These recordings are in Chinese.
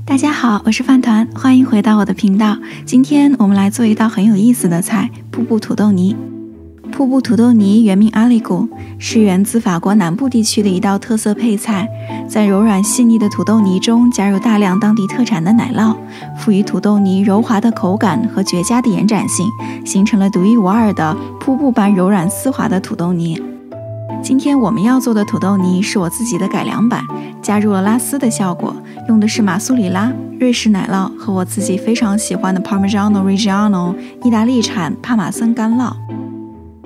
大家好，我是饭团，欢迎回到我的频道。今天我们来做一道很有意思的菜——瀑布土豆泥。瀑布土豆泥原名阿里古，是源自法国南部地区的一道特色配菜。在柔软细腻的土豆泥中加入大量当地特产的奶酪，赋予土豆泥柔滑的口感和绝佳的延展性，形成了独一无二的瀑布般柔软丝滑的土豆泥。今天我们要做的土豆泥是我自己的改良版，加入了拉丝的效果，用的是马苏里拉、瑞士奶酪和我自己非常喜欢的 Parmigiano Reggiano 意大利产帕玛森干酪。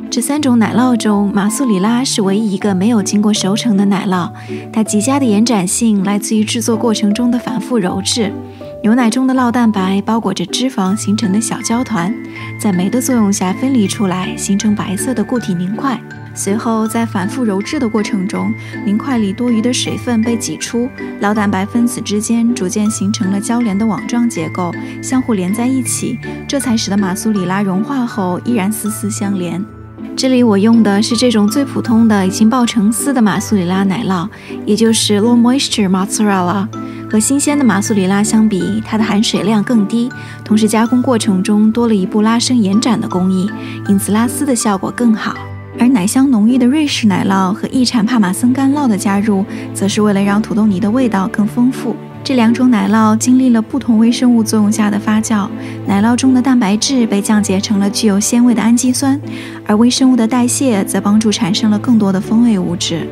这3种奶酪中，马苏里拉是唯一一个没有经过熟成的奶酪，它极佳的延展性来自于制作过程中的反复揉制。牛奶中的酪蛋白包裹着脂肪形成的小胶团，在酶的作用下分离出来，形成白色的固体凝块。随后在反复揉制的过程中，凝块里多余的水分被挤出，酪蛋白分子之间逐渐形成了交连的网状结构，相互连在一起，这才使得马苏里拉融化后依然丝丝相连。这里我用的是这种最普通的已经爆成丝的马苏里拉奶酪，也就是 low moisture mozzarella。和新鲜的马苏里拉相比，它的含水量更低，同时加工过程中多了一步拉伸延展的工艺，因此拉丝的效果更好。而奶香浓郁的瑞士奶酪和意产帕玛森干酪的加入，则是为了让土豆泥的味道更丰富。这2种奶酪经历了不同微生物作用下的发酵，奶酪中的蛋白质被降解成了具有鲜味的氨基酸，而微生物的代谢则帮助产生了更多的风味物质。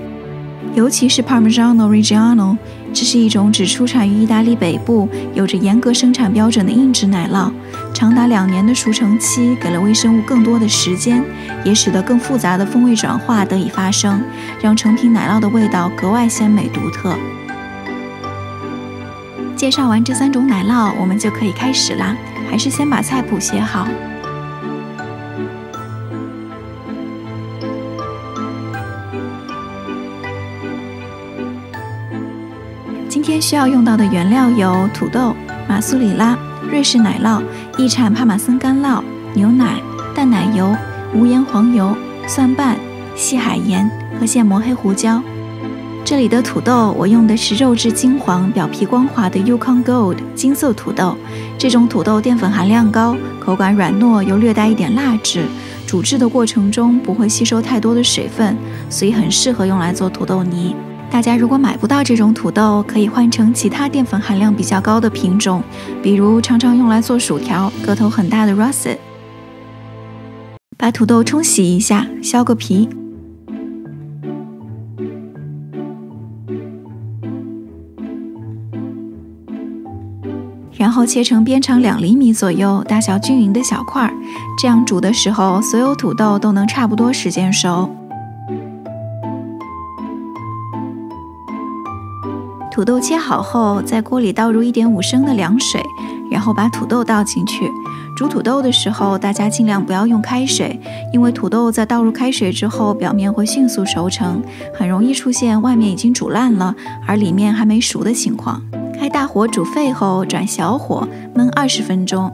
尤其是 Parmigiano Reggiano， 这是一种只出产于意大利北部、有着严格生产标准的硬质奶酪，长达2年的熟成期给了微生物更多的时间，也使得更复杂的风味转化得以发生，让成品奶酪的味道格外鲜美独特。介绍完这3种奶酪，我们就可以开始啦，还是先把菜谱写好。今天需要用到的原料有土豆、马苏里拉、瑞士奶酪、意产帕玛森干酪、牛奶、淡奶油、无盐黄油、蒜瓣、细海盐和现磨黑胡椒。这里的土豆我用的是肉质金黄、表皮光滑的 Yukon Gold 金色土豆，这种土豆淀粉含量高，口感软糯又略带一点蜡质，煮制的过程中不会吸收太多的水分，所以很适合用来做土豆泥。大家如果买不到这种土豆，可以换成其他淀粉含量比较高的品种，比如常常用来做薯条、个头很大的 russet。 把土豆冲洗一下，削个皮，然后切成边长2厘米左右、大小均匀的小块，这样煮的时候所有土豆都能差不多时间熟。土豆切好后，在锅里倒入1.5升的凉水，然后把土豆倒进去。煮土豆的时候，大家尽量不要用开水，因为土豆在倒入开水之后，表面会迅速熟成，很容易出现外面已经煮烂了，而里面还没熟的情况。开大火煮沸后，转小火焖20分钟。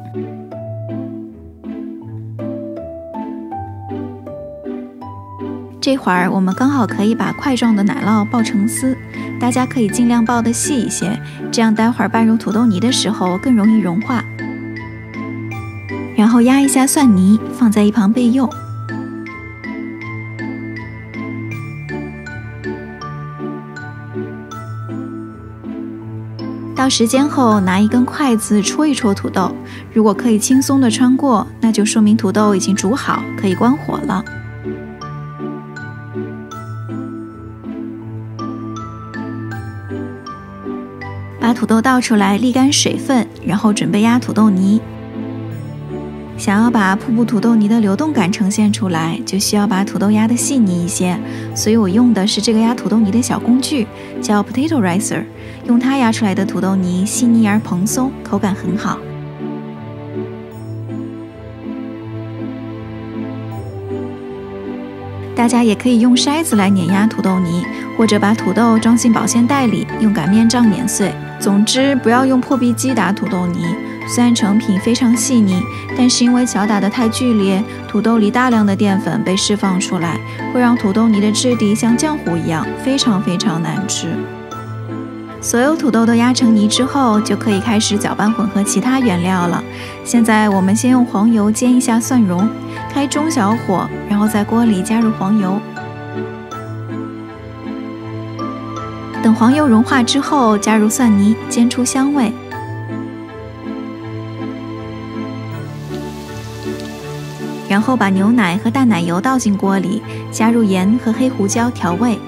这会儿我们刚好可以把块状的奶酪爆成丝，大家可以尽量爆得细一些，这样待会儿拌入土豆泥的时候更容易融化。然后压一下蒜泥，放在一旁备用。到时间后，拿一根筷子戳一戳土豆，如果可以轻松地穿过，那就说明土豆已经煮好，可以关火了。把土豆倒出来，沥干水分，然后准备压土豆泥。想要把瀑布土豆泥的流动感呈现出来，就需要把土豆压得细腻一些，所以我用的是这个压土豆泥的小工具，叫 Potato Ricer。用它压出来的土豆泥细腻而蓬松，口感很好。大家也可以用筛子来碾压土豆泥，或者把土豆装进保鲜袋里，用擀面杖碾碎。总之，不要用破壁机打土豆泥。虽然成品非常细腻，但是因为搅打得太剧烈，土豆里大量的淀粉被释放出来，会让土豆泥的质地像浆糊一样，非常难吃。所有土豆都压成泥之后，就可以开始搅拌混合其他原料了。现在我们先用黄油煎一下蒜蓉，开中小火，然后在锅里加入黄油。等黄油融化之后，加入蒜泥，煎出香味。然后把牛奶和淡奶油倒进锅里，加入盐和黑胡椒调味。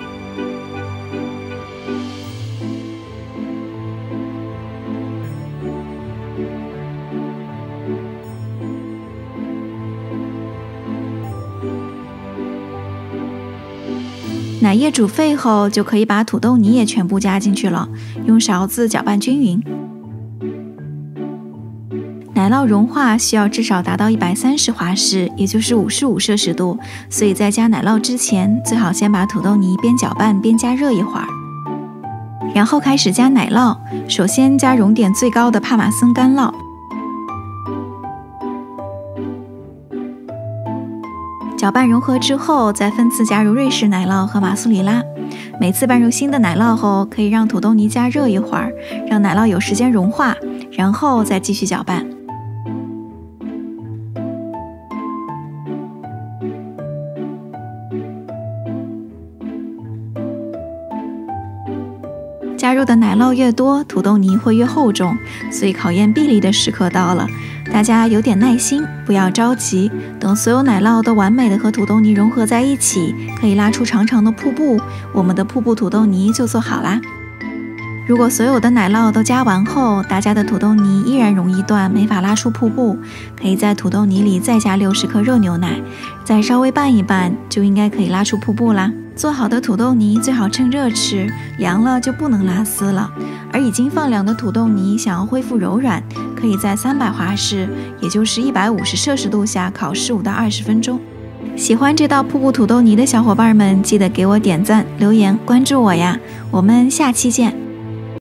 奶液煮沸后，就可以把土豆泥也全部加进去了，用勺子搅拌均匀。奶酪融化需要至少达到130华氏，也就是55摄氏度，所以在加奶酪之前，最好先把土豆泥边搅拌边加热一会儿。然后开始加奶酪，首先加熔点最高的帕玛森干酪。搅拌融合之后，再分次加入瑞士奶酪和马苏里拉。每次拌入新的奶酪后，可以让土豆泥加热一会儿，让奶酪有时间融化，然后再继续搅拌。加入的奶酪越多，土豆泥会越厚重，所以考验臂力的时刻到了。大家有点耐心，不要着急，等所有奶酪都完美的和土豆泥融合在一起，可以拉出长长的瀑布，我们的瀑布土豆泥就做好啦。如果所有的奶酪都加完后，大家的土豆泥依然容易断，没法拉出瀑布，可以在土豆泥里再加60克热牛奶，再稍微拌一拌，就应该可以拉出瀑布啦。做好的土豆泥最好趁热吃，凉了就不能拉丝了。而已经放凉的土豆泥想要恢复柔软，可以在300华氏，也就是150摄氏度下烤15到20分钟。喜欢这道瀑布土豆泥的小伙伴们，记得给我点赞、留言、关注我呀！我们下期见。